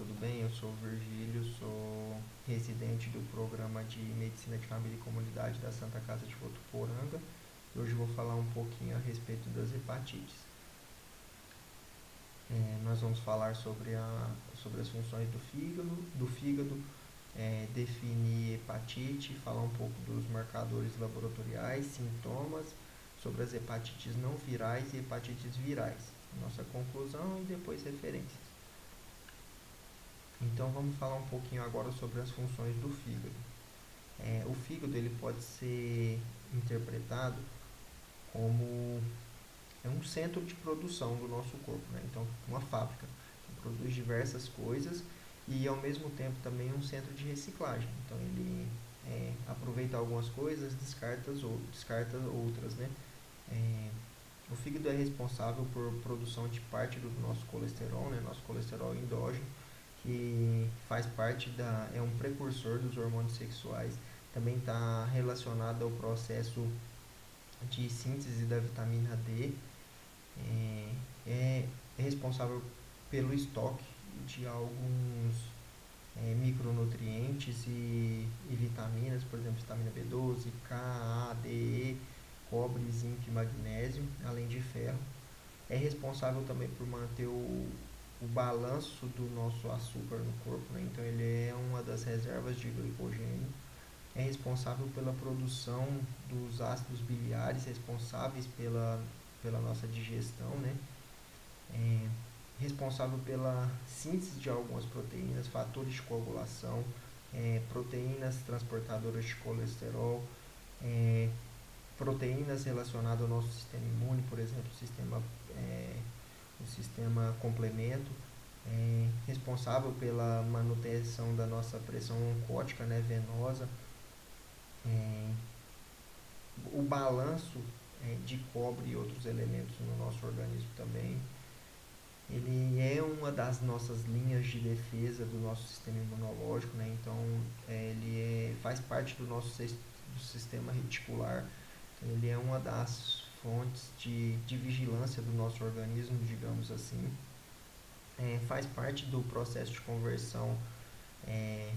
tudo bem? Eu sou o Virgílio, sou residente do programa de Medicina de Família e Comunidade da Santa Casa de Votuporanga. Hoje eu vou falar um pouquinho a respeito das hepatites. Nós vamos falar sobre as funções do fígado, definir hepatite, falar um pouco dos marcadores laboratoriais, sintomas, sobre as hepatites não virais e hepatites virais. Nossa conclusão e depois referências. Então vamos falar um pouquinho agora sobre as funções do fígado. O fígado ele pode ser interpretado como um centro de produção do nosso corpo, né? Então uma fábrica que produz diversas coisas e ao mesmo tempo também um centro de reciclagem. Então ele aproveita algumas coisas, descarta outras, né? O fígado é responsável por produção de parte do nosso colesterol, né? Nosso colesterol endógeno, que faz parte é um precursor dos hormônios sexuais, também está relacionado ao processo de síntese da vitamina D, é responsável pelo estoque de alguns micronutrientes e vitaminas, por exemplo, vitamina B12, K, A, D, E, cobre, zinco e magnésio, além de ferro. É responsável também por manter o balanço do nosso açúcar no corpo, né? Então ele é uma das reservas de glicogênio. É responsável pela produção dos ácidos biliares responsáveis pela nossa digestão, né? É responsável pela síntese de algumas proteínas, fatores de coagulação, proteínas transportadoras de colesterol, é, proteínas relacionadas ao nosso sistema imune, por exemplo, o sistema complemento, responsável pela manutenção da nossa pressão oncótica, né, venosa, é, o balanço de cobre e outros elementos no nosso organismo também. Ele é uma das nossas linhas de defesa do nosso sistema imunológico, né? Então faz parte do sistema reticular. Então, ele é uma das fontes de vigilância do nosso organismo, digamos assim. Faz parte do processo de conversão é,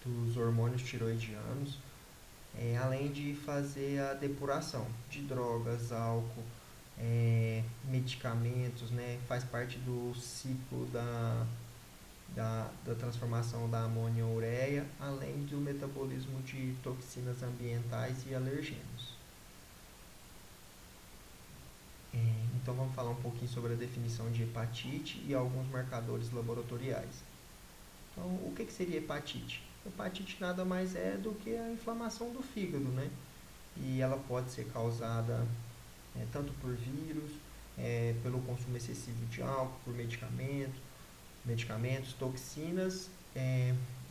dos hormônios tiroidianos, além de fazer a depuração de drogas, álcool, medicamentos, né? Faz parte do ciclo da transformação da amônia em ureia, além do metabolismo de toxinas ambientais e alergênios. Então vamos falar um pouquinho sobre a definição de hepatite e alguns marcadores laboratoriais. Então, o que seria hepatite? Hepatite nada mais é do que a inflamação do fígado, né? E ela pode ser causada tanto por vírus, pelo consumo excessivo de álcool, por medicamentos, toxinas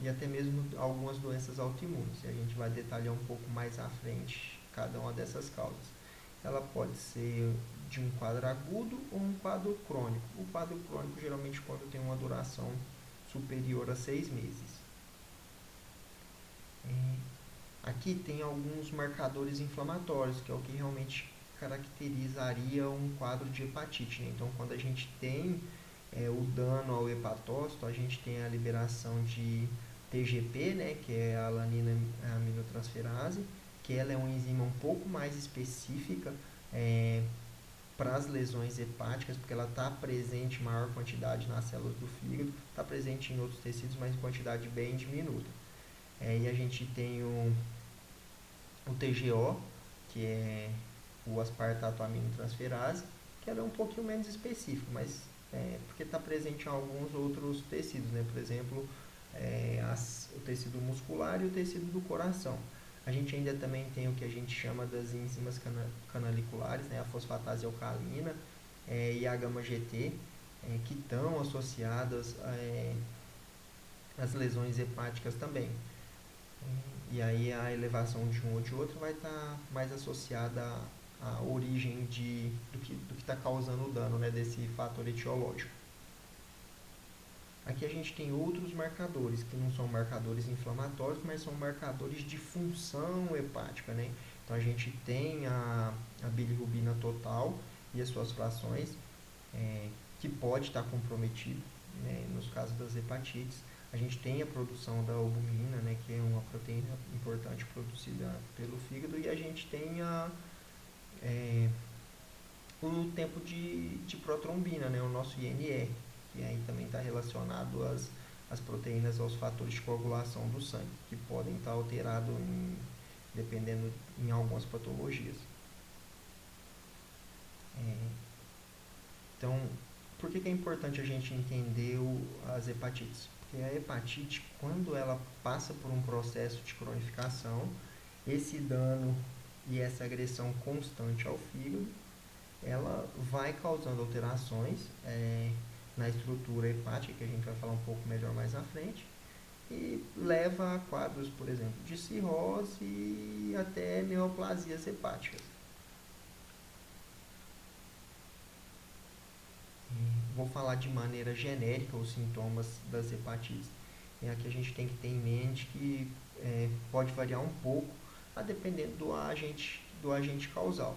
e até mesmo algumas doenças autoimunes. E a gente vai detalhar um pouco mais à frente cada uma dessas causas. Ela pode ser de um quadro agudo ou um quadro crônico. O quadro crônico geralmente quando tem uma duração superior a 6 meses. Aqui tem alguns marcadores inflamatórios, que é o que realmente caracterizaria um quadro de hepatite, né? Então, quando a gente tem o dano ao hepatócito, a gente tem a liberação de TGP, né, que é a alanina aminotransferase, que ela é uma enzima um pouco mais específica para as lesões hepáticas, porque ela está presente em maior quantidade nas células do fígado, está presente em outros tecidos, mas em quantidade bem diminuta. E a gente tem o TGO, que é o aspartato aminotransferase, que ela é um pouquinho menos específico, mas porque está presente em alguns outros tecidos, né? Por exemplo, o tecido muscular e o tecido do coração. A gente ainda também tem o que a gente chama das enzimas canaliculares, né? A fosfatase alcalina e a gama-GT, que estão associadas às lesões hepáticas também. E aí a elevação de um ou de outro vai estar mais associada à origem do que está causando o dano, né, desse fator etiológico. Aqui a gente tem outros marcadores, que não são marcadores inflamatórios, mas são marcadores de função hepática, né? Então a gente tem a bilirrubina total e as suas frações, que pode estar comprometido. né, nos casos das hepatites. A gente tem a produção da albumina, né, que é uma proteína importante produzida pelo fígado, e a gente tem o tempo de protrombina, né, o nosso INR, que aí também está relacionado às proteínas, aos fatores de coagulação do sangue, que podem estar alterados dependendo em algumas patologias. Então, por que é importante a gente entender as hepatites? Porque a hepatite, quando ela passa por um processo de cronificação, esse dano e essa agressão constante ao fígado, ela vai causando alterações na estrutura hepática, que a gente vai falar um pouco melhor mais à frente, e leva a quadros, por exemplo, de cirrose e até neoplasias hepáticas. Vou falar de maneira genérica os sintomas das hepatites. Aqui a gente tem que ter em mente que pode variar um pouco, a dependendo do agente causal.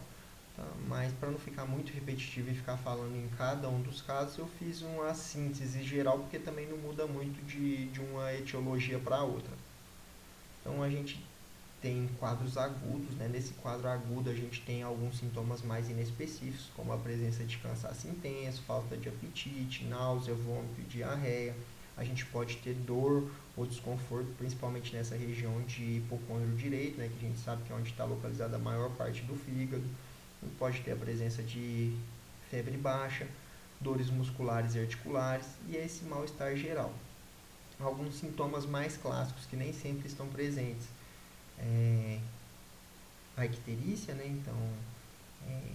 Tá? Mas para não ficar muito repetitivo e ficar falando em cada um dos casos, eu fiz uma síntese geral, porque também não muda muito de uma etiologia para outra. Então a gente tem quadros agudos, né? Nesse quadro agudo a gente tem alguns sintomas mais inespecíficos, como a presença de cansaço intenso, falta de apetite, náusea, vômito e diarreia. A gente pode ter dor ou desconforto, principalmente nessa região de hipocôndrio direito, né? Que a gente sabe que é onde está localizada a maior parte do fígado. Pode ter a presença de febre baixa, dores musculares e articulares e esse mal-estar geral. Alguns sintomas mais clássicos que nem sempre estão presentes. A icterícia, né? Então,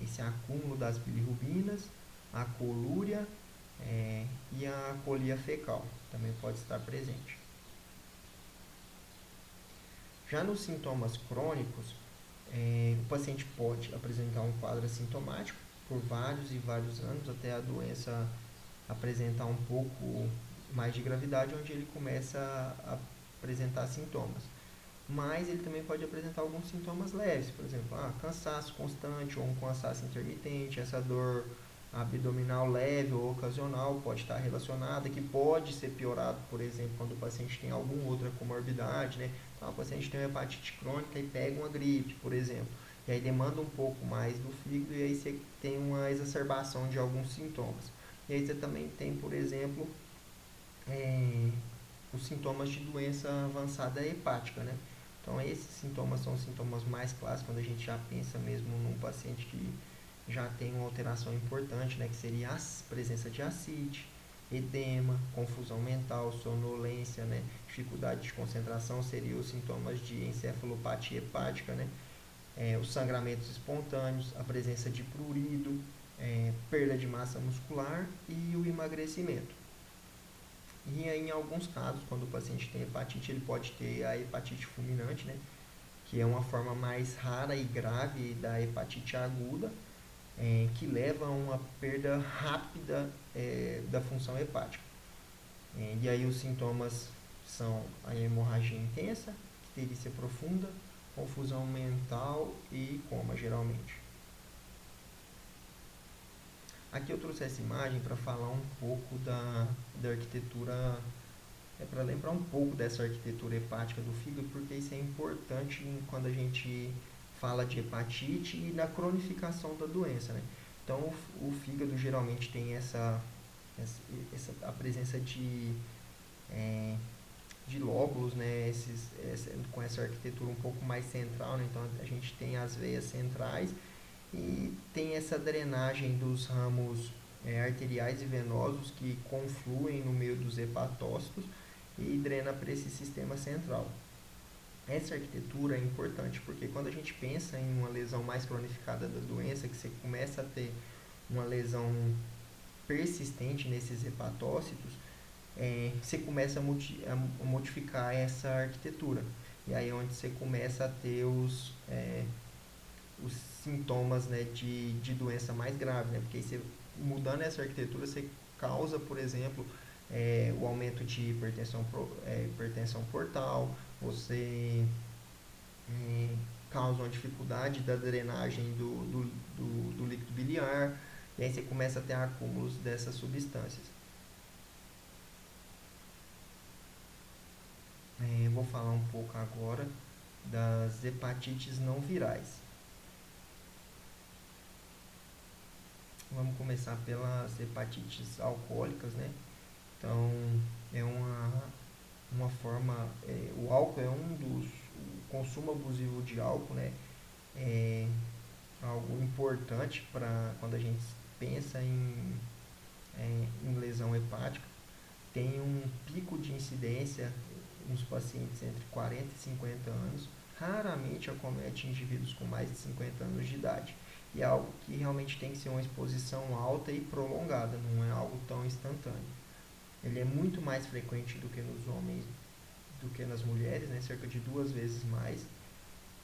esse acúmulo das bilirrubinas, a colúria e a colia fecal também pode estar presente. Já nos sintomas crônicos, o paciente pode apresentar um quadro assintomático por vários e vários anos, até a doença apresentar um pouco mais de gravidade, onde ele começa a apresentar sintomas. Mas ele também pode apresentar alguns sintomas leves, por exemplo, cansaço constante ou um cansaço intermitente, essa dor abdominal leve ou ocasional pode estar relacionada, que pode ser piorado, por exemplo, quando o paciente tem alguma outra comorbidade, né? Então, o paciente tem uma hepatite crônica e pega uma gripe, por exemplo, e aí demanda um pouco mais do fígado e aí você tem uma exacerbação de alguns sintomas. E aí você também tem, por exemplo, os sintomas de doença avançada hepática, né? Então, esses sintomas são os sintomas mais clássicos, quando a gente já pensa mesmo num paciente que já tem uma alteração importante, né? Que seria a presença de ascite, edema, confusão mental, sonolência, né? Dificuldade de concentração seriam os sintomas de encefalopatia hepática, né? Os sangramentos espontâneos, a presença de prurido, perda de massa muscular e o emagrecimento. E aí, em alguns casos, quando o paciente tem hepatite, ele pode ter a hepatite fulminante, né? Que é uma forma mais rara e grave da hepatite aguda, que leva a uma perda rápida da função hepática. E aí os sintomas são a hemorragia intensa, icterícia profunda, confusão mental e coma, geralmente. Aqui eu trouxe essa imagem para falar um pouco da arquitetura, para lembrar um pouco dessa arquitetura hepática do fígado, porque isso é importante quando a gente fala de hepatite e na cronificação da doença, né? Então, o fígado geralmente tem a presença de lóbulos, né? Com essa arquitetura um pouco mais central, né? Então, a gente tem as veias centrais e tem essa drenagem dos ramos arteriais e venosos que confluem no meio dos hepatócitos e drena para esse sistema central. Essa arquitetura é importante porque quando a gente pensa em uma lesão mais cronificada da doença, que você começa a ter uma lesão persistente nesses hepatócitos, você começa a modificar essa arquitetura. E aí é onde você começa a ter os sintomas, né, de doença mais grave, né? Porque você, mudando essa arquitetura, você causa, por exemplo, o aumento de hipertensão portal, você causa uma dificuldade da drenagem do líquido biliar, e aí você começa a ter acúmulos dessas substâncias. pouco agora das hepatites não virais. Vamos começar pelas hepatites alcoólicas, né? Então, é uma forma, o álcool é o consumo abusivo de álcool, né? É algo importante para quando a gente pensa em lesão hepática. Tem um pico de incidência nos pacientes entre 40 e 50 anos, raramente acomete indivíduos com mais de 50 anos de idade. E é algo que realmente tem que ser uma exposição alta e prolongada, não é algo tão instantâneo. Ele é muito mais frequente do que nos homens, do que nas mulheres, né? Cerca de 2 vezes mais.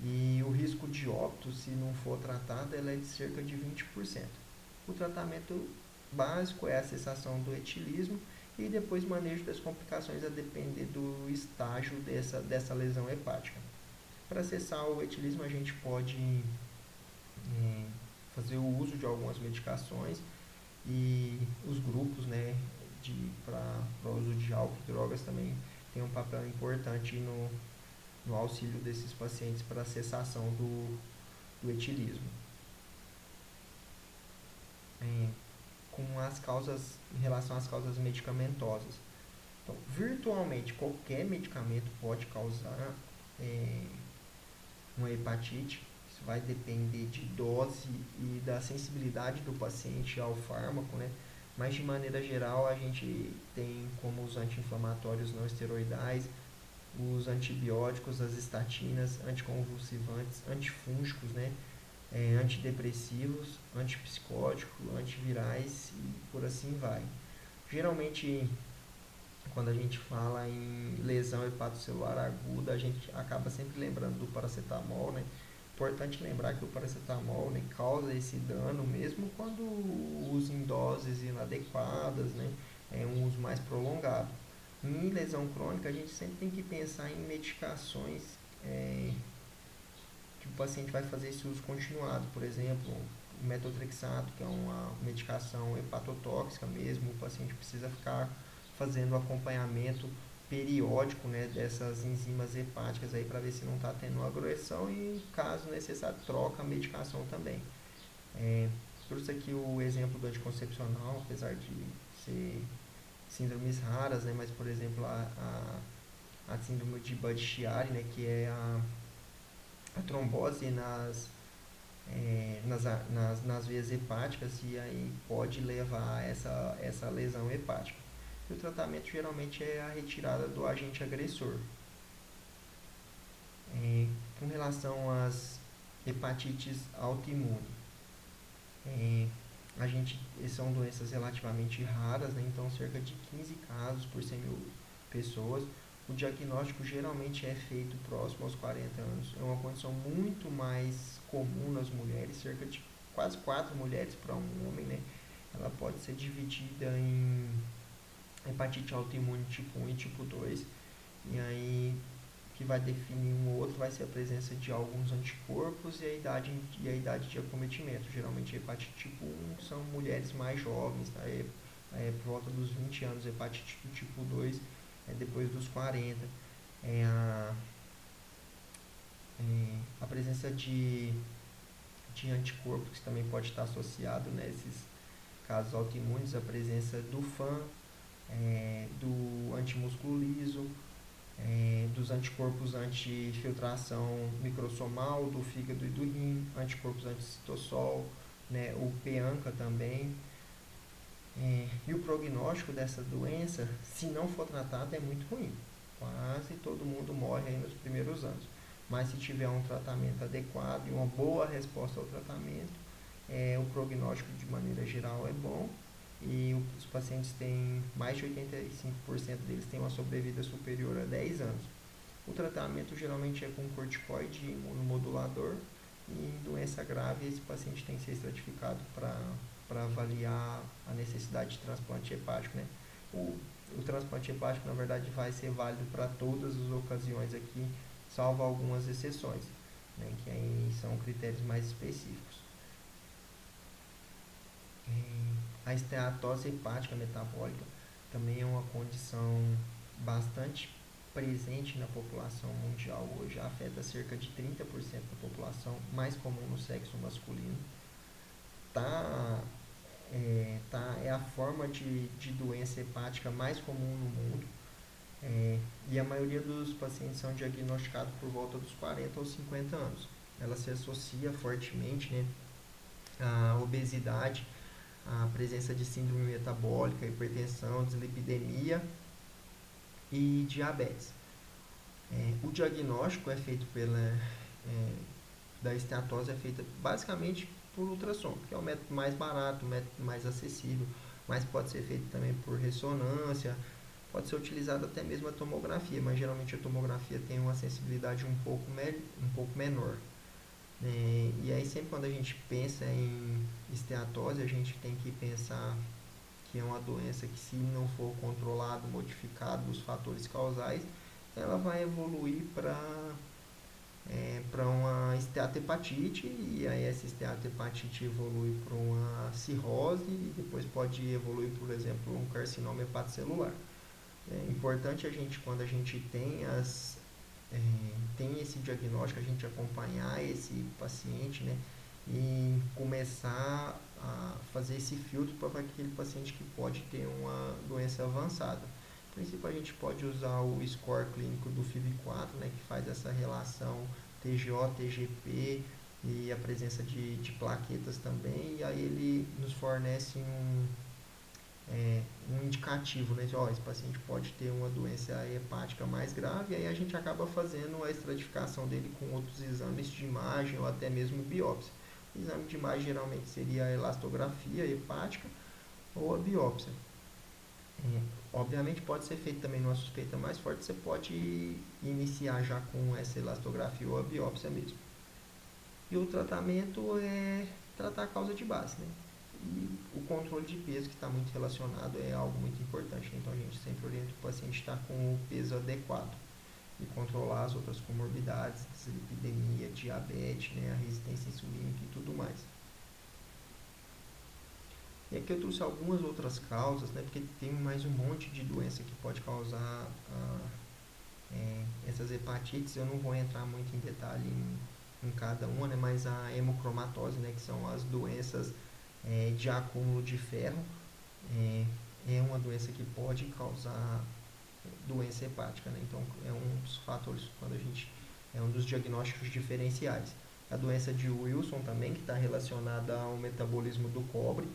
E o risco de óbito, se não for tratado, ela é de cerca de 20%. O tratamento básico é a cessação do etilismo e depois manejo das complicações a depender do estágio dessa lesão hepática. Para cessar o etilismo, a gente pode fazer o uso de algumas medicações e os grupos, né, para o uso de álcool e drogas também tem um papel importante no auxílio desses pacientes para a cessação do etilismo. Com as causas, em relação às causas medicamentosas. Então, virtualmente qualquer medicamento pode causar uma hepatite. Isso vai depender de dose e da sensibilidade do paciente ao fármaco, né? Mas de maneira geral a gente tem como os anti-inflamatórios não esteroidais, os antibióticos, as estatinas, anticonvulsivantes, antifúngicos, né? Antidepressivos, antipsicóticos, antivirais e por assim vai. Geralmente, quando a gente fala em lesão hepatocelular aguda, a gente acaba sempre lembrando do paracetamol, né? Importante lembrar que o paracetamol, né, causa esse dano mesmo quando usa em doses inadequadas, né? É um uso mais prolongado. Em lesão crônica, a gente sempre tem que pensar em medicações que o paciente vai fazer esse uso continuado. Por exemplo, o metotrexato, que é uma medicação hepatotóxica mesmo, o paciente precisa ficar fazendo acompanhamento periódico, né, dessas enzimas hepáticas aí para ver se não está tendo agressão e, caso necessário, troca a medicação também. Trouxe aqui o exemplo do anticoncepcional, apesar de ser síndromes raras, né, mas, por exemplo, a síndrome de Budd-Chiari, né, que é a trombose nas veias hepáticas e aí pode levar a essa lesão hepática. E o tratamento geralmente é a retirada do agente agressor. Com relação às hepatites autoimunes, são doenças relativamente raras, né? Então cerca de 15 casos por 100 mil pessoas. O diagnóstico geralmente é feito próximo aos 40 anos. É uma condição muito mais comum nas mulheres, cerca de quase 4 mulheres para um homem, né? Ela pode ser dividida em hepatite autoimune tipo 1 e tipo 2. E aí, o que vai definir um ou outro vai ser a presença de alguns anticorpos e a idade de acometimento. Geralmente, a hepatite tipo 1 são mulheres mais jovens, tá? Por volta dos 20 anos. A hepatite do tipo 2 é depois dos 40. A presença de anticorpos que também pode estar associado nesses casos autoimunes, a presença do FAM, do antimúsculo liso, dos anticorpos anti-filtração microsomal do fígado e do rim, anticorpos anti-citossol, né, o PANCA também. E o prognóstico dessa doença, se não for tratado, é muito ruim. Quase todo mundo morre aí nos primeiros anos. Mas se tiver um tratamento adequado e uma boa resposta ao tratamento, o prognóstico de maneira geral é bom e os pacientes têm, mais de 85% deles têm uma sobrevida superior a 10 anos. O tratamento geralmente é com corticoide imunomodulador e em doença grave esse paciente tem que ser estratificado para avaliar a necessidade de transplante hepático, né? O transplante hepático, na verdade, vai ser válido para todas as ocasiões aqui, salvo algumas exceções, né, que aí são critérios mais específicos. A esteatose hepática metabólica também é uma condição bastante presente na população mundial hoje, afeta cerca de 30% da população, mais comum no sexo masculino. Tá, é a forma de doença hepática mais comum no mundo. E a maioria dos pacientes são diagnosticados por volta dos 40 ou 50 anos. Ela se associa fortemente, né, à obesidade, à presença de síndrome metabólica, hipertensão, dislipidemia e diabetes. O diagnóstico é feito da esteatose é feita basicamente por ultrassom, que é o método mais barato, o método mais acessível, mas pode ser feito também por ressonância, pode ser utilizada até mesmo a tomografia, mas geralmente a tomografia tem uma sensibilidade um pouco menor. E aí sempre quando a gente pensa em esteatose, a gente tem que pensar que é uma doença que, se não for controlado, modificado os fatores causais, ela vai evoluir para uma esteatohepatite, e aí essa esteatohepatite evolui para uma cirrose e depois pode evoluir, por exemplo, um carcinoma hepatocelular. É importante a gente, quando a gente tem esse diagnóstico, a gente acompanhar esse paciente, né, e começar a fazer esse filtro para aquele paciente que pode ter uma doença avançada. A princípio, a gente pode usar o score clínico do FIB-4, né, que faz essa relação TGO, TGP e a presença de plaquetas também, e aí ele nos fornece um indicativo, né? Esse paciente pode ter uma doença hepática mais grave, e aí a gente acaba fazendo a estratificação dele com outros exames de imagem ou até mesmo biópsia. O exame de imagem geralmente seria a elastografia hepática ou a biópsia. Obviamente pode ser feito também numa suspeita mais forte, você pode iniciar já com essa elastografia ou a biópsia mesmo. E o tratamento é tratar a causa de base, né? E o controle de peso, que está muito relacionado, é algo muito importante, né? Então a gente sempre orienta o paciente a estar com o peso adequado e controlar as outras comorbidades, dislipidemia, diabetes, né? A resistência insulínica e tudo mais. E aqui eu trouxe algumas outras causas, né? Porque tem mais um monte de doença que pode causar essas hepatites. Eu não vou entrar muito em detalhe em cada uma, né? Mas a hemocromatose, né? Que são as doenças de acúmulo de ferro, é uma doença que pode causar doença hepática, né? Então é um dos fatores, é um dos diagnósticos diferenciais. A doença de Wilson também, que está relacionada ao metabolismo do cobre,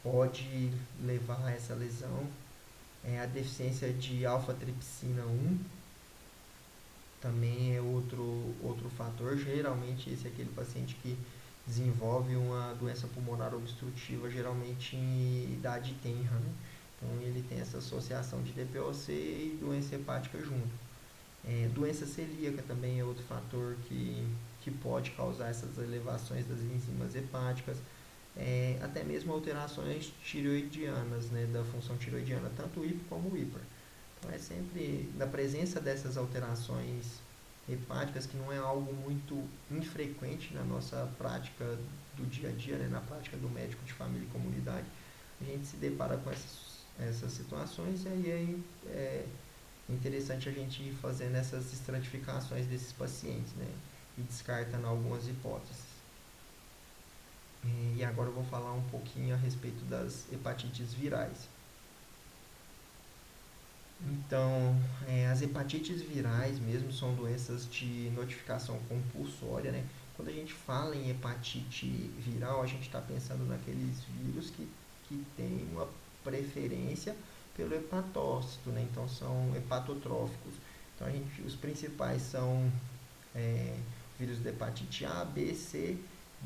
pode levar a essa lesão. A deficiência de alfa-tripsina 1 também é outro fator. Geralmente esse é aquele paciente que desenvolve uma doença pulmonar obstrutiva, geralmente em idade tenra, né? Então ele tem essa associação de DPOC e doença hepática junto. Doença celíaca também é outro fator que pode causar essas elevações das enzimas hepáticas. Até mesmo alterações tireoidianas, né, da função tireoidiana, tanto o hipo como o hiper. Então é sempre na presença dessas alterações hepáticas, que não é algo muito infrequente na nossa prática do dia a dia, né, na prática do médico de família e comunidade, a gente se depara com essas situações, e aí é interessante a gente ir fazendo essas estratificações desses pacientes, né, e descartando algumas hipóteses. E agora eu vou falar um pouquinho a respeito das hepatites virais. Então, as hepatites virais mesmo são doenças de notificação compulsória, né? Quando a gente fala em hepatite viral, a gente está pensando naqueles vírus que têm uma preferência pelo hepatócito, né? Então, são hepatotróficos. Então, os principais são vírus da hepatite A, B, C,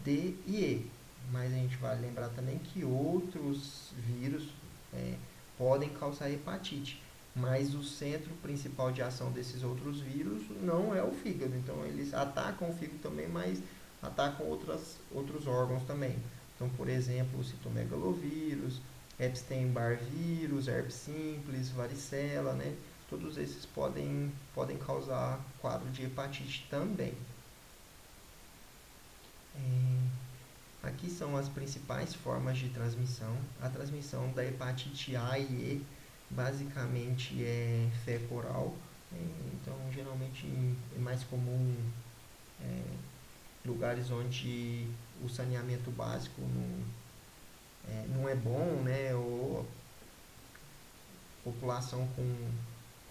D e E. Mas a gente vai lembrar também que outros vírus podem causar hepatite, mas o centro principal de ação desses outros vírus não é o fígado. Então eles atacam o fígado também, mas atacam outros órgãos também. Então, por exemplo, o citomegalovírus, Epstein-Barr vírus, herpes simples, varicela, né? Todos esses podem causar quadro de hepatite também. Aqui são as principais formas de transmissão. A transmissão da hepatite A e E basicamente é fecal oral. Então, geralmente é mais comum lugares onde o saneamento básico não é bom, né? Ou população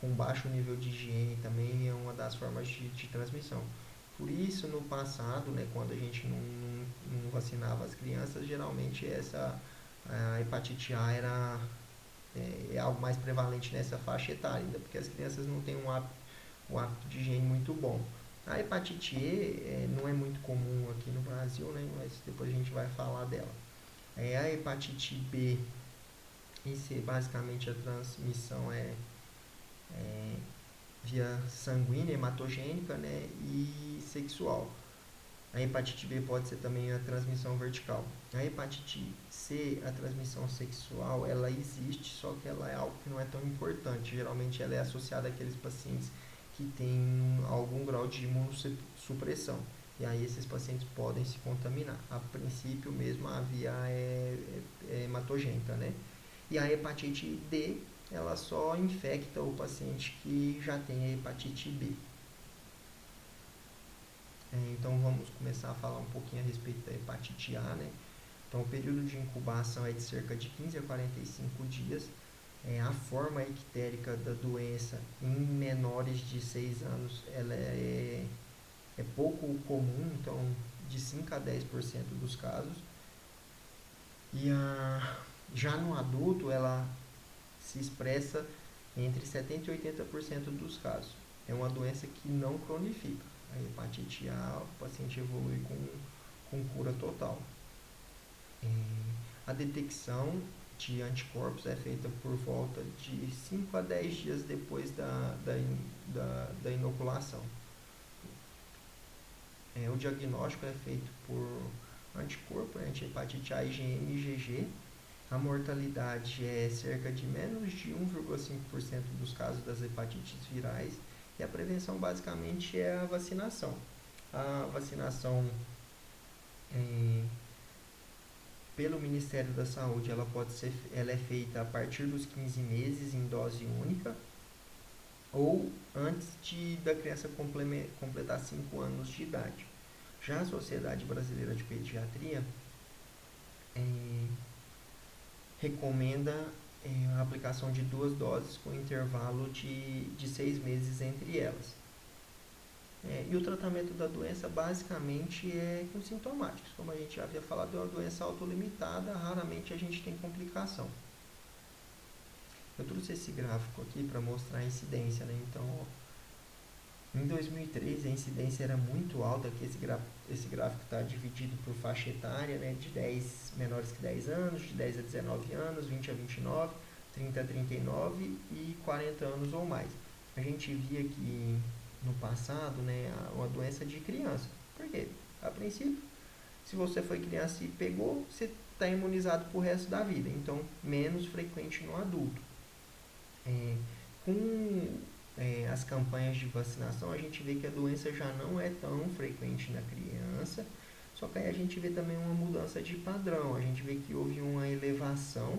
com baixo nível de higiene também é uma das formas de transmissão. Por isso, no passado, né, quando a gente não vacinava as crianças, geralmente a hepatite A é algo mais prevalente nessa faixa etária, ainda porque as crianças não têm um hábito de higiene muito bom. A hepatite E não é muito comum aqui no Brasil, né, mas depois a gente vai falar dela. A hepatite B e C, basicamente a transmissão é via sanguínea, hematogênica, né, e sexual. A hepatite B pode ser também a transmissão vertical. A hepatite C, a transmissão sexual, ela existe, só que ela é algo que não é tão importante. Geralmente ela é associada àqueles pacientes que têm algum grau de imunossupressão. E aí esses pacientes podem se contaminar. A princípio mesmo a via é hematogênica, né? E a hepatite D, ela só infecta o paciente que já tem a hepatite B. Então vamos começar a falar um pouquinho a respeito da hepatite A, né? Então o período de incubação é de cerca de 15 a 45 dias. A forma ictérica da doença em menores de 6 anos ela é pouco comum, então de 5 a 10% dos casos. E já no adulto ela se expressa entre 70% e 80% dos casos. É uma doença que não cronifica. A hepatite A, o paciente evolui com cura total. A detecção de anticorpos é feita por volta de 5 a 10 dias depois da inoculação. O diagnóstico é feito por anticorpo, anti-hepatite A, IgM e IgG. A mortalidade é cerca de menos de 1,5% dos casos das hepatites virais. E a prevenção basicamente é a vacinação. A vacinação pelo Ministério da Saúde ela é feita a partir dos 15 meses em dose única ou antes da criança completar 5 anos de idade. Já a Sociedade Brasileira de Pediatria recomenda a aplicação de 2 doses com intervalo de 6 meses entre elas. E o tratamento da doença basicamente é com sintomáticos. Como a gente já havia falado, é uma doença autolimitada, raramente a gente tem complicação. Eu trouxe esse gráfico aqui para mostrar a incidência, né? Então, em 2013 a incidência era muito alta, que esse gráfico está dividido por faixa etária, né? De 10 menores que 10 anos, de 10 a 19 anos, 20 a 29, 30 a 39 e 40 anos ou mais. A gente via que no passado, né, uma doença de criança. Por quê? A princípio, se você foi criança e pegou, você está imunizado para o resto da vida. Então, menos frequente no adulto. Com as campanhas de vacinação, a gente vê que a doença já não é tão frequente na criança, só que aí a gente vê também uma mudança de padrão, a gente vê que houve uma elevação,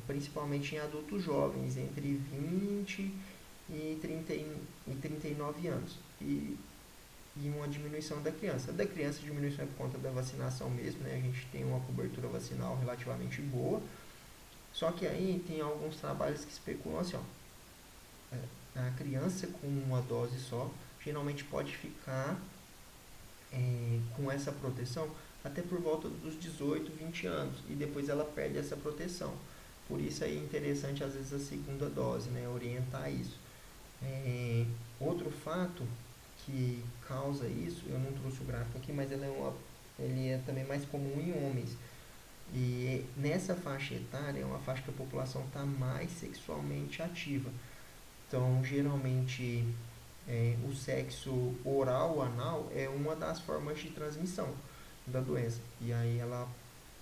principalmente em adultos jovens, entre 20 e 39 anos, e uma diminuição da criança. Da criança, a diminuição é por conta da vacinação mesmo, né? A gente tem uma cobertura vacinal relativamente boa, só que aí tem alguns trabalhos que especulam assim, a criança com uma dose só geralmente pode ficar com essa proteção até por volta dos 18, 20 anos e depois ela perde essa proteção. Por isso é interessante às vezes a segunda dose, né, orientar isso. Outro fato que causa isso, eu não trouxe o gráfico aqui, mas ele é também mais comum em homens. E nessa faixa etária é uma faixa que a população está mais sexualmente ativa. Então, geralmente, o sexo oral ou anal é uma das formas de transmissão da doença. E aí ela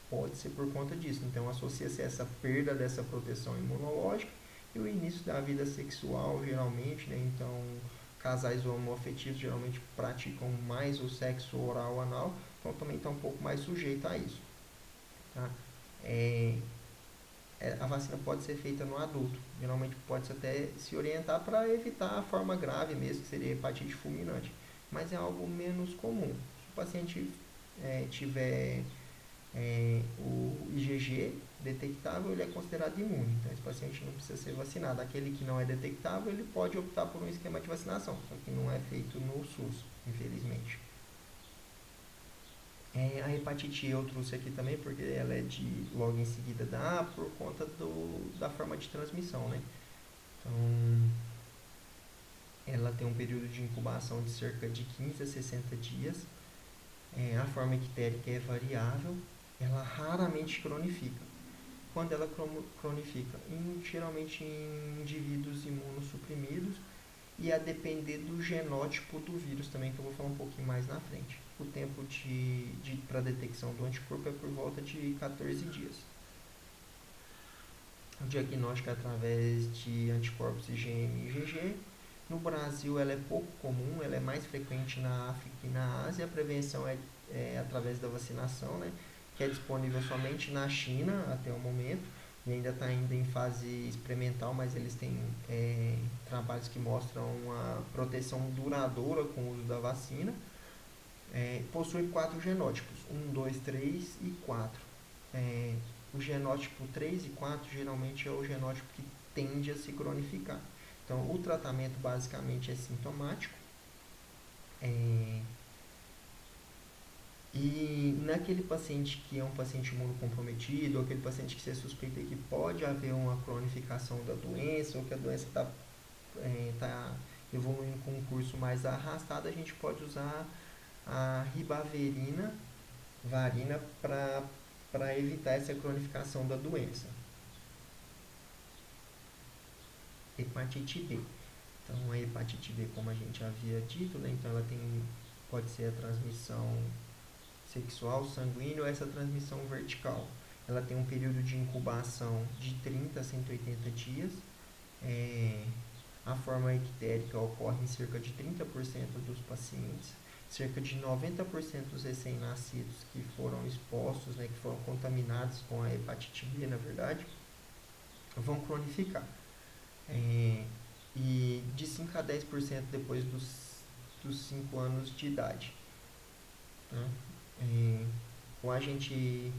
pode ser por conta disso. Então, associa-se essa perda dessa proteção imunológica e o início da vida sexual, geralmente, né? Então, casais homoafetivos geralmente praticam mais o sexo oral ou anal, então também está um pouco mais sujeito a isso. Tá? a vacina pode ser feita no adulto. Geralmente pode-se até se orientar para evitar a forma grave mesmo, que seria hepatite fulminante. Mas é algo menos comum. Se o paciente tiver o IgG detectável, ele é considerado imune. Então, esse paciente não precisa ser vacinado. Aquele que não é detectável, ele pode optar por um esquema de vacinação, só que não é feito no SUS, infelizmente. A hepatite E eu trouxe aqui também, porque ela é de logo em seguida da A, por conta da forma de transmissão, né? Então, ela tem um período de incubação de cerca de 15 a 60 dias. A forma ictérica é variável, ela raramente cronifica. Quando ela cronifica? Geralmente em indivíduos imunossuprimidos e a depender do genótipo do vírus também, que eu vou falar um pouquinho mais na frente. O tempo para detecção do anticorpo é por volta de 14 dias. O diagnóstico é através de anticorpos IgM e IgG. No Brasil ela é pouco comum, ela é mais frequente na África e na Ásia. A prevenção é através da vacinação, né, que é disponível somente na China até o momento. E ainda está ainda em fase experimental, mas eles têm trabalhos que mostram uma proteção duradoura com o uso da vacina. Possui 4 genótipos, 1, 2, 3 e 4. O genótipo 3 e 4 geralmente é o genótipo que tende a se cronificar. Então, o tratamento basicamente é sintomático. E naquele paciente que é um paciente imunocomprometido, ou aquele paciente que você suspeita que pode haver uma cronificação da doença, ou que a doença está evoluindo com um curso mais arrastado, a gente pode usar a ribavirina varina para evitar essa cronificação da doença. Hepatite B. Então, a hepatite B, como a gente havia dito, né, então ela pode ser a transmissão sexual, sanguínea ou essa transmissão vertical. Ela tem um período de incubação de 30 a 180 dias. A forma ictérica ocorre em cerca de 30% dos pacientes. Cerca de 90% dos recém-nascidos que foram expostos, né, que foram contaminados com a hepatite B, na verdade, vão cronificar. E de 5 a 10% depois dos 5 anos de idade. Tá? O agente,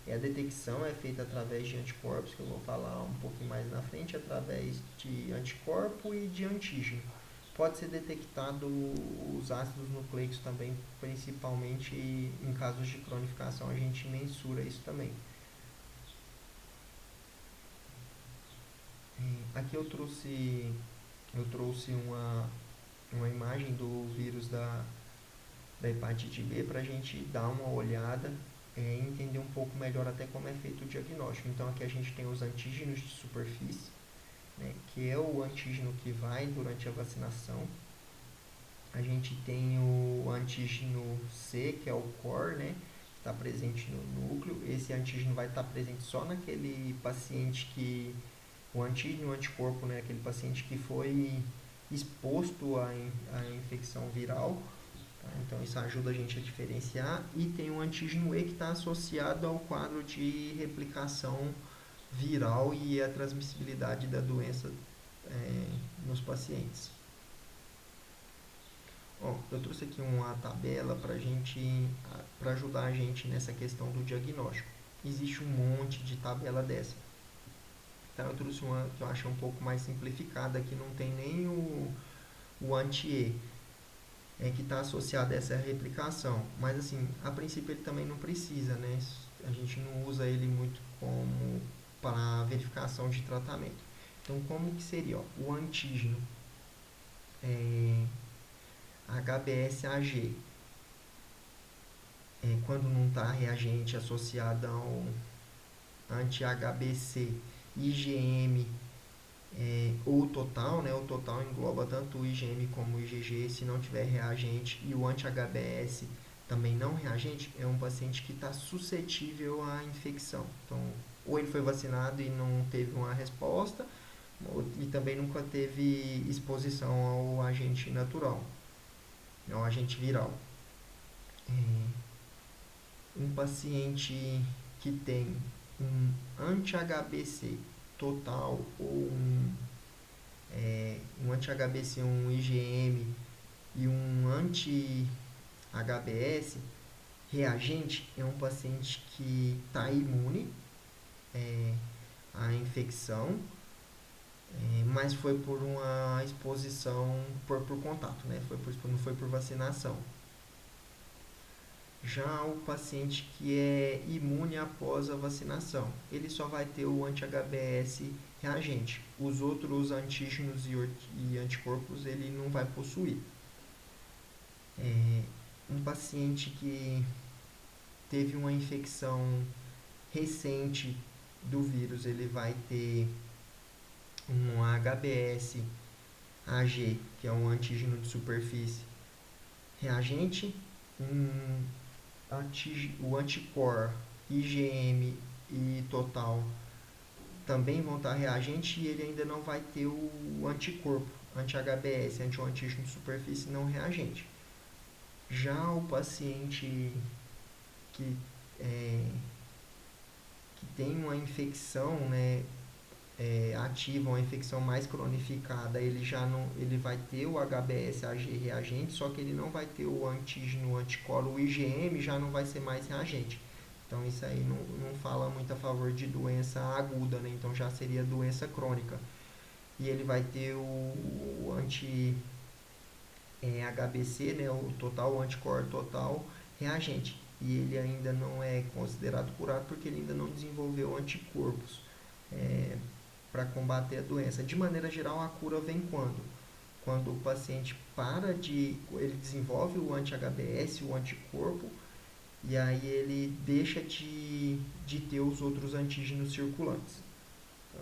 a detecção é feita através de anticorpos, que eu vou falar um pouquinho mais na frente, através de anticorpo e de antígeno. Pode ser detectado os ácidos nucleicos também, principalmente em casos de cronificação, a gente mensura isso também. Aqui eu trouxe uma imagem do vírus da hepatite B para a gente dar uma olhada e entender um pouco melhor até como é feito o diagnóstico. Então aqui a gente tem os antígenos de superfície, né, que é o antígeno que vai durante a vacinação. A gente tem o antígeno C, que é o core, né, que está presente no núcleo. Esse antígeno vai estar presente só naquele paciente que... O antígeno e o anticorpo, né, aquele paciente que foi exposto à infecção viral. Tá? Então isso ajuda a gente a diferenciar. E tem o antígeno E que está associado ao quadro de replicação viral e a transmissibilidade da doença nos pacientes. Eu trouxe aqui uma tabela para ajudar a gente nessa questão do diagnóstico. Existe um monte de tabela dessa. Então eu trouxe uma que eu achei um pouco mais simplificada, que não tem nem o anti-E, que está associado a essa replicação. Mas assim, a princípio ele também não precisa, né? A gente não usa ele muito como para verificação de tratamento. Então como que seria? O antígeno HBsAg, quando não está reagente associado ao anti-HBc, IgM ou total, né? O total engloba tanto o IgM como o IgG, se não tiver reagente, e o anti-HBs também não reagente, é um paciente que está suscetível à infecção. Então, ou ele foi vacinado e não teve uma resposta, e também nunca teve exposição ao agente natural, ao agente viral. Um paciente que tem um anti-HBC total ou um anti-HBC, um IgM e um anti-HBS reagente, é um paciente que está imune à infecção, mas foi por uma exposição por contato, né? Não foi por vacinação. Já o paciente que é imune após a vacinação, ele só vai ter o anti-HBS reagente. Os outros antígenos e anticorpos ele não vai possuir. Um paciente que teve uma infecção recente do vírus, ele vai ter um HBS AG, que é um antígeno de superfície reagente, o anticorpo IgM e total também vão estar reagente, e ele ainda não vai ter o anticorpo anti-HBS, antígeno de superfície não reagente. Já o paciente que tem uma infecção, né, ativa, uma infecção mais cronificada, ele vai ter o HBsAg reagente, só que ele não vai ter o antígeno anticorpo, o IgM já não vai ser mais reagente. Então isso aí não fala muito a favor de doença aguda, né? Então já seria doença crônica. E ele vai ter o anti-HBC, né, o total, o anticorpo total reagente. E ele ainda não é considerado curado porque ele ainda não desenvolveu anticorpos para combater a doença. De maneira geral, a cura vem quando? Quando o paciente ele desenvolve o anti-HBS, o anticorpo, e aí ele deixa de ter os outros antígenos circulantes. Tá?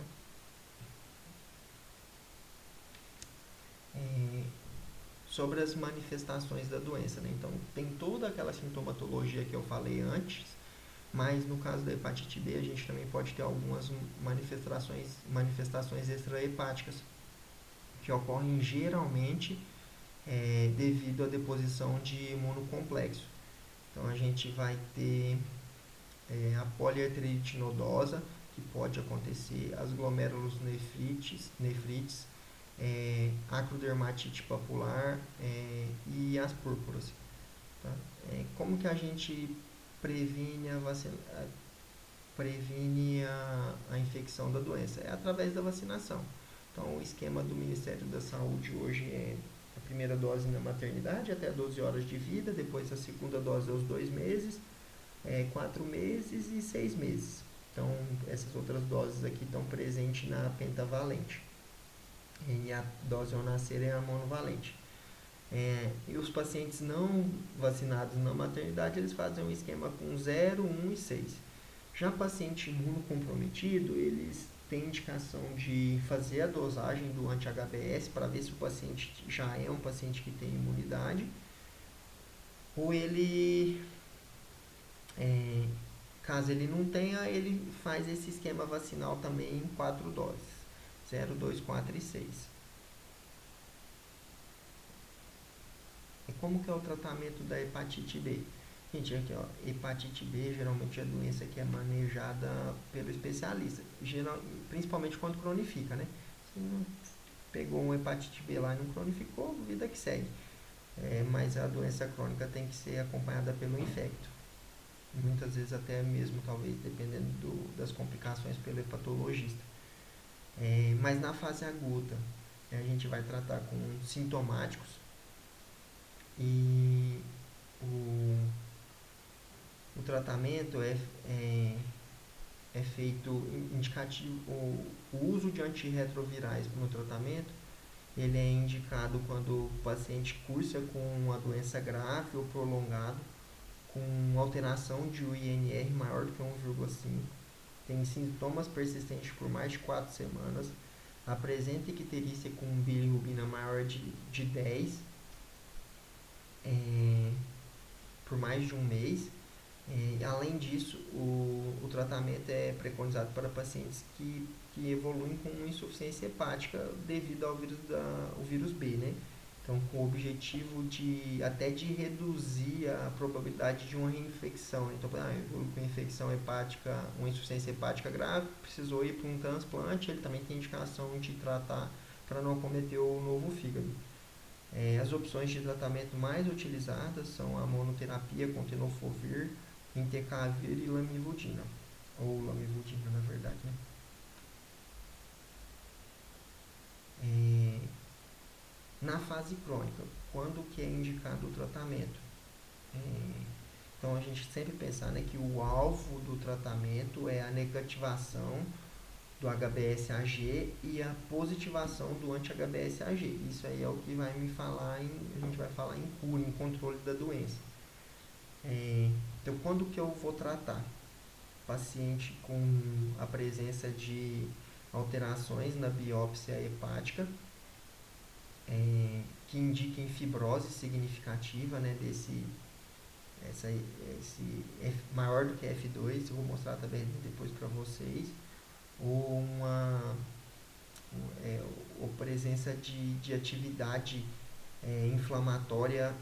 Sobre as manifestações da doença, né? Então, tem toda aquela sintomatologia que eu falei antes, mas no caso da hepatite B, a gente também pode ter algumas manifestações extrahepáticas, que ocorrem geralmente devido à deposição de imunocomplexo. Então, a gente vai ter a poliartrite nodosa, que pode acontecer, as glomerulonefrites, acrodermatite papular e as púrpuras. Tá? Como que a gente previne a infecção da doença? É através da vacinação. Então, o esquema do Ministério da Saúde hoje é a primeira dose na maternidade até 12 horas de vida, depois a segunda dose aos 2 meses, 4 meses e 6 meses. Então, essas outras doses aqui estão presentes na pentavalente. E a dose ao nascer é a monovalente. E os pacientes não vacinados na maternidade, eles fazem um esquema com 0, 1 e 6. Já paciente imunocomprometido, eles têm indicação de fazer a dosagem do anti-HBS para ver se o paciente já é um paciente que tem imunidade, ou ele, caso ele não tenha, ele faz esse esquema vacinal também em 4 doses, 0, 2, 4 e 6. E como que é o tratamento da hepatite B? Gente, aqui ó, hepatite B geralmente é doença que é manejada pelo especialista, principalmente quando cronifica, né? Se não pegou um hepatite B lá e não cronificou, vida que segue. Mas a doença crônica tem que ser acompanhada pelo infecto. Muitas vezes até mesmo, talvez, dependendo das complicações, pelo hepatologista. Mas na fase aguda, a gente vai tratar com sintomáticos e o tratamento é feito indicativo. O uso de antirretrovirais no tratamento, ele é indicado quando o paciente cursa com uma doença grave ou prolongada, com alteração de INR maior do que 1,5, tem sintomas persistentes por mais de 4 semanas, apresenta icterícia com bilirrubina maior de 10 por mais de um mês. Além disso, o tratamento é preconizado para pacientes que evoluem com insuficiência hepática devido ao vírus B, né? Então, com o objetivo de até de reduzir a probabilidade de uma reinfecção. Então, com infecção hepática, uma insuficiência hepática grave, precisou ir para um transplante, ele também tem indicação de tratar para não acometer o novo fígado. As opções de tratamento mais utilizadas são a monoterapia com tenofovir, entecavir e lamivudina, ou lamivudina na verdade, né? Na fase crônica, quando que é indicado o tratamento? Então a gente sempre pensar, né, que o alvo do tratamento é a negativação do HBsAg e a positivação do anti-HBsAg. Isso aí é o que vai me falar a gente vai falar em cura, em controle da doença. Então, quando que eu vou tratar? Paciente com a presença de alterações na biópsia hepática, que indiquem fibrose significativa, né, esse maior do que F2, eu vou mostrar também depois para vocês, ou ou presença de atividade inflamatória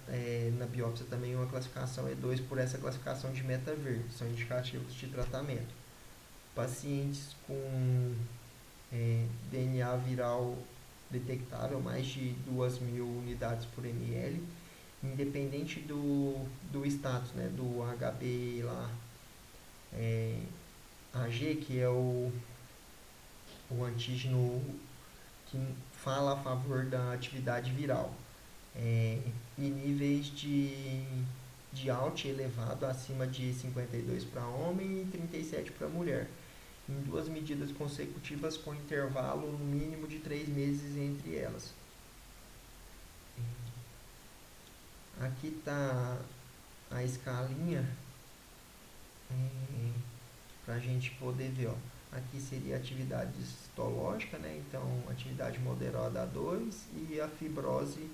na biópsia também, uma classificação E2 por essa classificação de Metavir, são indicativos de tratamento. Pacientes com DNA viral detectável, mais de 2.000 unidades por ml, independente do status, né, do HB lá, AG, que é o antígeno que fala a favor da atividade viral, e níveis de ALT elevado acima de 52 para homem e 37 para mulher, em 2 medidas consecutivas com intervalo no mínimo de 3 meses entre elas. Aqui está a escalinha para a gente poder ver. Aqui seria a atividade histológica, né? Então atividade moderada A2 e a fibrose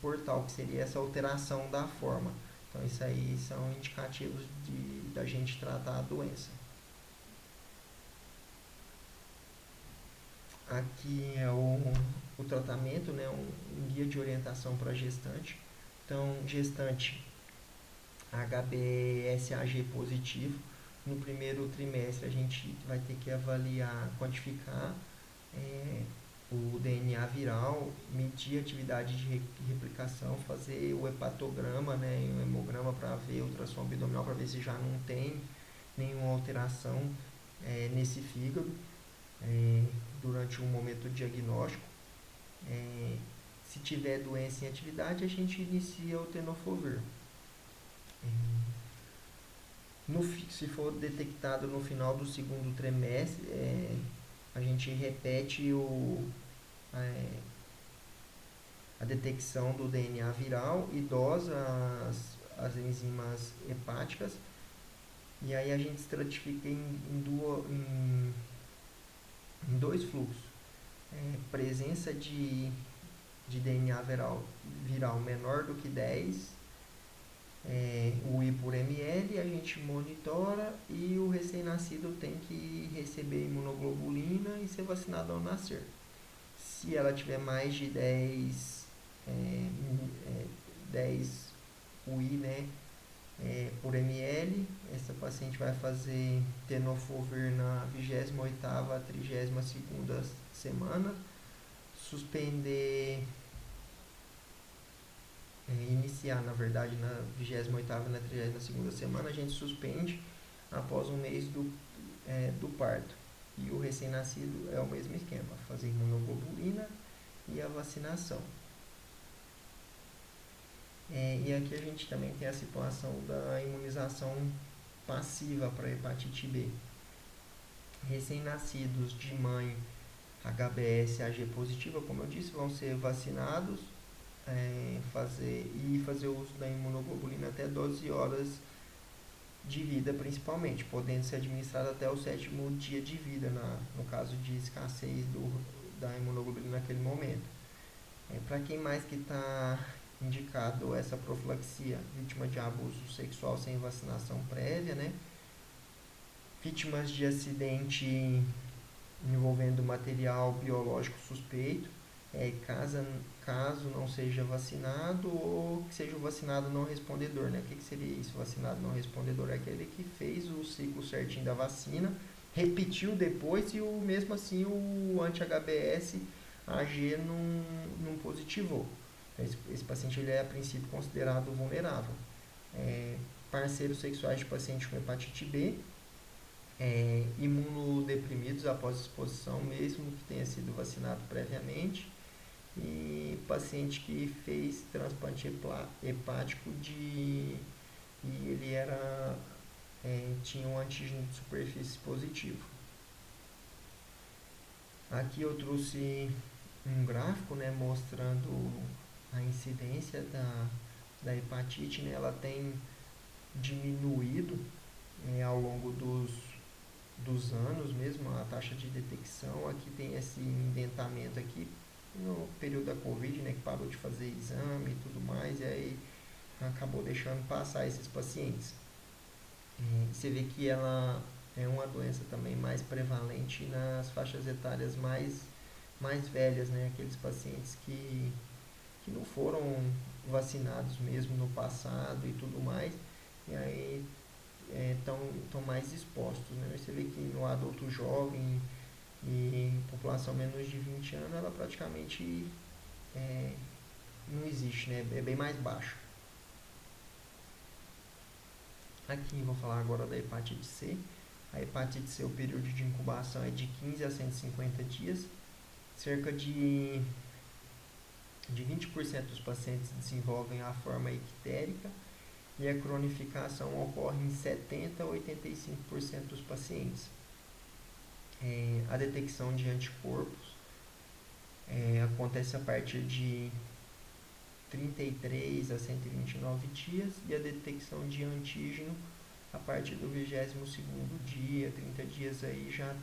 portal, que seria essa alteração da forma. Então isso aí são indicativos da gente tratar a doença. Aqui é o tratamento, né? Um guia de orientação para gestante. Então, gestante HBsAg positivo. No primeiro trimestre a gente vai ter que avaliar, quantificar o DNA viral, medir a atividade de replicação, fazer o hepatograma, né, e o hemograma para ver o ultrassom abdominal, para ver se já não tem nenhuma alteração nesse fígado durante um momento diagnóstico. Se tiver doença em atividade, a gente inicia o tenofovir. Se for detectado no final do segundo trimestre, a gente repete a detecção do DNA viral e dosa as enzimas hepáticas, e aí a gente estratifica em dois fluxos. Presença de DNA viral menor do que 10, UI por ml, a gente monitora, e o recém-nascido tem que receber imunoglobulina e ser vacinado ao nascer. Se ela tiver mais de 10 UI, né, por ml, essa paciente vai fazer tenofovir na 28ª a 32ª semana, suspender, iniciar na verdade na 28ª e na 32ª semana, a gente suspende após um mês do parto. E o recém-nascido é o mesmo esquema, fazer imunoglobulina e a vacinação. E aqui a gente também tem a situação da imunização passiva para hepatite B. Recém-nascidos de mãe HBsAg positiva, como eu disse, vão ser vacinados, fazer o uso da imunoglobulina até 12 horas de vida, principalmente, podendo ser administrado até o 7º dia de vida, no caso de escassez da imunoglobulina naquele momento. Para quem mais que está indicado essa profilaxia? Vítima de abuso sexual sem vacinação prévia, né? Vítimas de acidente envolvendo material biológico suspeito, caso não seja vacinado ou que seja o vacinado não respondedor, né? O que seria isso, vacinado não respondedor? É aquele que fez o ciclo certinho da vacina, repetiu depois e mesmo assim o anti-HBs AG não positivou. Então, esse paciente ele é a princípio considerado vulnerável. Parceiros sexuais de paciente com hepatite B, imunodeprimidos após exposição, mesmo que tenha sido vacinado previamente, e paciente que fez transplante hepático e ele tinha um antígeno de superfície positivo. Aqui eu trouxe um gráfico, né, mostrando a incidência da hepatite, né, ela tem diminuído ao longo dos anos mesmo, a taxa de detecção. Aqui tem esse indentamento aqui no período da Covid, né, que parou de fazer exame e tudo mais, e aí acabou deixando passar esses pacientes. Você vê que ela é uma doença também mais prevalente nas faixas etárias mais velhas, né, aqueles pacientes que não foram vacinados mesmo no passado e tudo mais, e aí estão mais expostos, né? Você vê que no adulto jovem e em população menos de 20 anos, ela praticamente não existe, né? É bem mais baixo. Aqui vou falar agora da hepatite C. A hepatite C, o período de incubação é de 15 a 150 dias. Cerca de 20% dos pacientes desenvolvem a forma ictérica e a cronificação ocorre em 70 a 85% dos pacientes. A detecção de anticorpos acontece a partir de 33 a 129 dias e a detecção de antígeno a partir do 22º dia, 30 dias aí já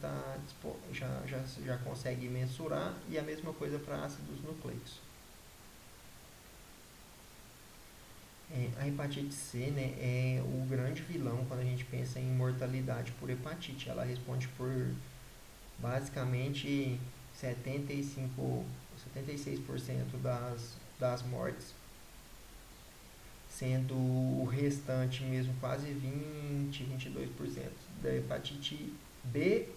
consegue mensurar, e a mesma coisa para ácidos nucleicos. A hepatite C, né, é o grande vilão quando a gente pensa em mortalidade por hepatite. Ela responde por basicamente 76% das mortes, sendo o restante mesmo quase 22% da hepatite B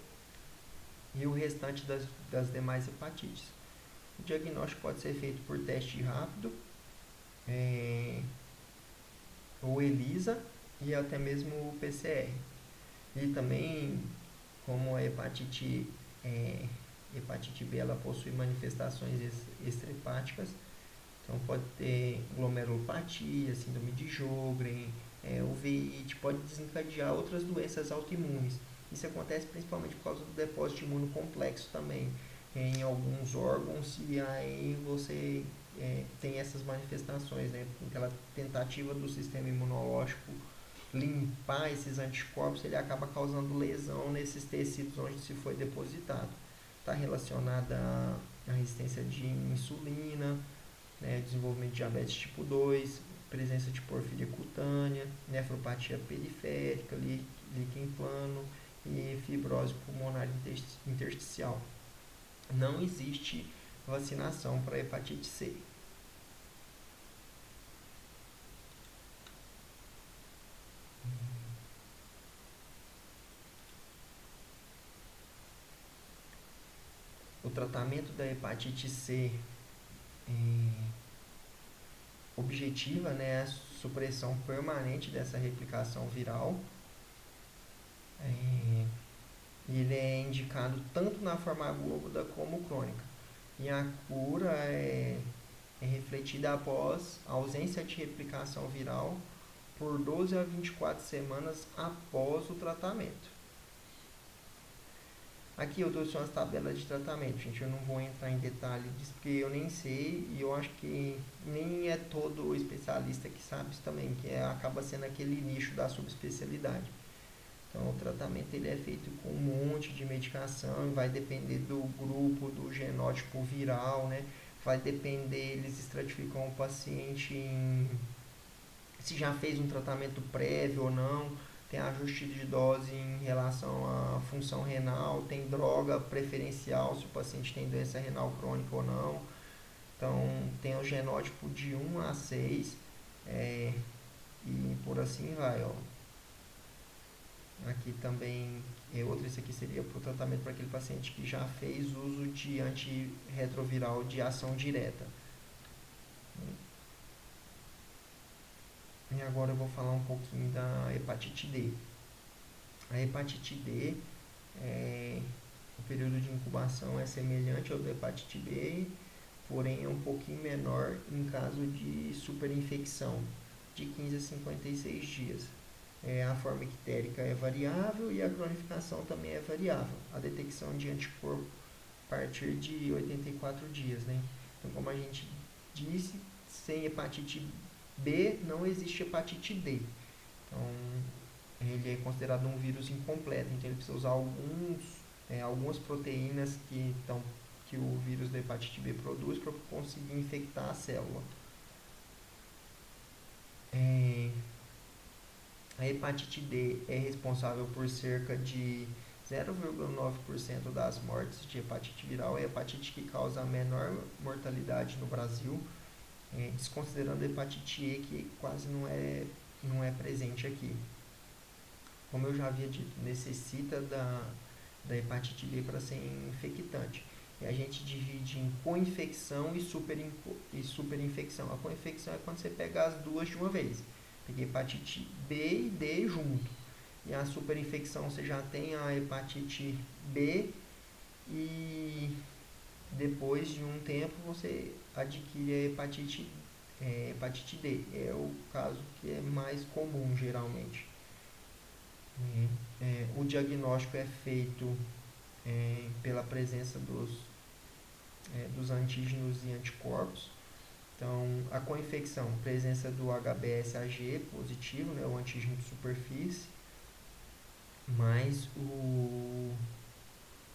e o restante das demais hepatites. O diagnóstico pode ser feito por teste rápido, ou ELISA e até mesmo o PCR. E também, como a hepatite B ela possui manifestações extrahepáticas, então pode ter glomerulopatia, síndrome de Sjögren, uveíte, pode desencadear outras doenças autoimunes. Isso acontece principalmente por causa do depósito imunocomplexo também em alguns órgãos, e aí você tem essas manifestações, né? Aquela tentativa do sistema imunológico limpar esses anticorpos, ele acaba causando lesão nesses tecidos onde se foi depositado. Está relacionada à resistência de insulina, né, desenvolvimento de diabetes tipo 2, presença de porfíria cutânea, nefropatia periférica, líquen plano e fibrose pulmonar intersticial. Não existe vacinação para hepatite C. O tratamento da hepatite C objetiva, né, a supressão permanente dessa replicação viral. Ele é indicado tanto na forma aguda como crônica. E a cura é refletida após a ausência de replicação viral por 12 a 24 semanas após o tratamento. Aqui eu trouxe umas tabelas de tratamento, gente. Eu não vou entrar em detalhe disso porque eu nem sei, e eu acho que nem é todo especialista que sabe isso também, que acaba sendo aquele nicho da subespecialidade. Então o tratamento ele é feito com um monte de medicação, vai depender do grupo, do genótipo viral, né? Vai depender, eles estratificam o paciente se já fez um tratamento prévio ou não, tem ajuste de dose em relação à função renal, tem droga preferencial se o paciente tem doença renal crônica ou não. Então, tem o genótipo de 1 a 6, e por assim vai, ó. Aqui também é outro, esse aqui seria para o tratamento para aquele paciente que já fez uso de antirretroviral de ação direta. E agora eu vou falar um pouquinho da hepatite D. A hepatite D, o período de incubação é semelhante ao da hepatite B, porém é um pouquinho menor em caso de superinfecção, de 15 a 56 dias. A forma ictérica é variável e a cronificação também é variável. A detecção de anticorpo a partir de 84 dias, né? Então, como a gente disse, sem hepatite B não existe hepatite D. Então, ele é considerado um vírus incompleto. Então, ele precisa usar algumas proteínas que o vírus da hepatite B produz para conseguir infectar a célula. A hepatite D é responsável por cerca de 0,9% das mortes de hepatite viral. É a hepatite que causa a menor mortalidade no Brasil, desconsiderando a hepatite E, que quase não é presente aqui. Como eu já havia dito, necessita da hepatite B para ser infectante. E a gente divide em co-infecção e superinfecção. A co-infecção é quando você pega as duas de uma vez. Peguei hepatite B e D junto. E a superinfecção você já tem a hepatite B e depois de um tempo você adquire a hepatite D. É o caso que é mais comum geralmente. O diagnóstico é feito pela presença dos antígenos e anticorpos. Então, a co-infecção, presença do HBsAg positivo, né, o antígeno de superfície, mais o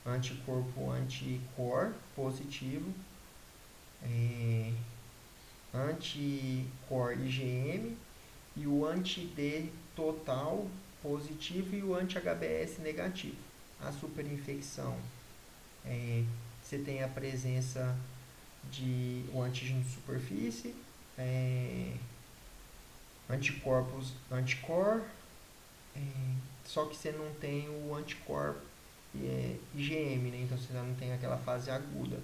anticorpo anti-cor positivo, anti-cor IgM e o anti-D total positivo e o anti-HBs negativo. A superinfecção, você tem a presença de o antígeno de superfície, anticorpos anticor, só que você não tem o anticorpo IgM, né? Então você não tem aquela fase aguda.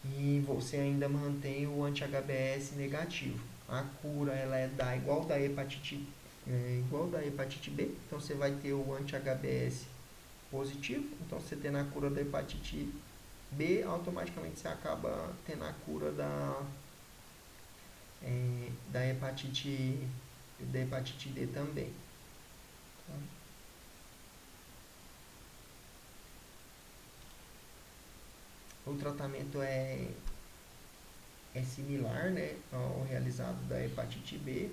E você ainda mantém o anti-HBs negativo. A cura ela é igual da hepatite B, então você vai ter o anti-HBs positivo. Então você tendo a cura da hepatite B, automaticamente você acaba tendo a cura da hepatite D também. O tratamento é similar, né, ao realizado da hepatite B,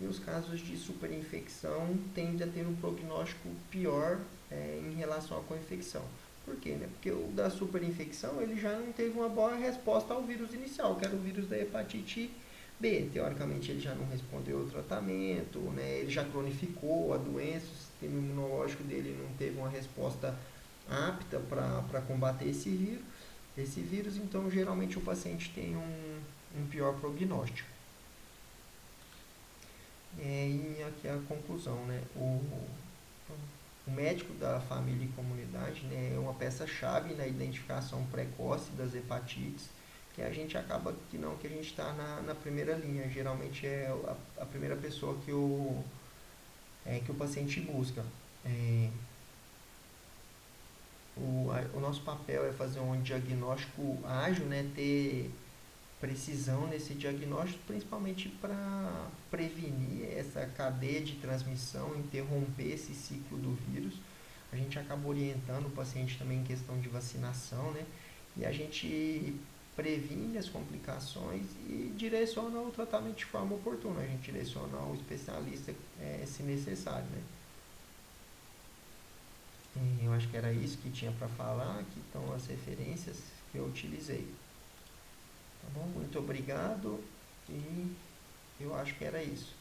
e os casos de superinfecção tendem a ter um prognóstico pior em relação à co-infecção. Por quê? Né? Porque o da superinfecção ele já não teve uma boa resposta ao vírus inicial, que era o vírus da hepatite B. Teoricamente ele já não respondeu ao tratamento, né? Ele já cronificou a doença, o sistema imunológico dele não teve uma resposta apta para combater esse vírus, então geralmente o paciente tem um pior prognóstico. E aqui a conclusão, né? O médico da família e comunidade, né, é uma peça-chave na identificação precoce das hepatites, que a gente acaba que a gente está na primeira linha. Geralmente é a primeira pessoa que o paciente busca. O nosso papel é fazer um diagnóstico ágil, né, ter precisão nesse diagnóstico, principalmente para prevenir essa cadeia de transmissão, interromper esse ciclo do vírus. A gente acaba orientando o paciente também em questão de vacinação, né? E a gente previne as complicações e direciona o tratamento de forma oportuna. A gente direciona o especialista se necessário, né? Eu acho que era isso que tinha para falar. Aqui estão as referências que eu utilizei. Tá bom? Muito obrigado e eu acho que era isso.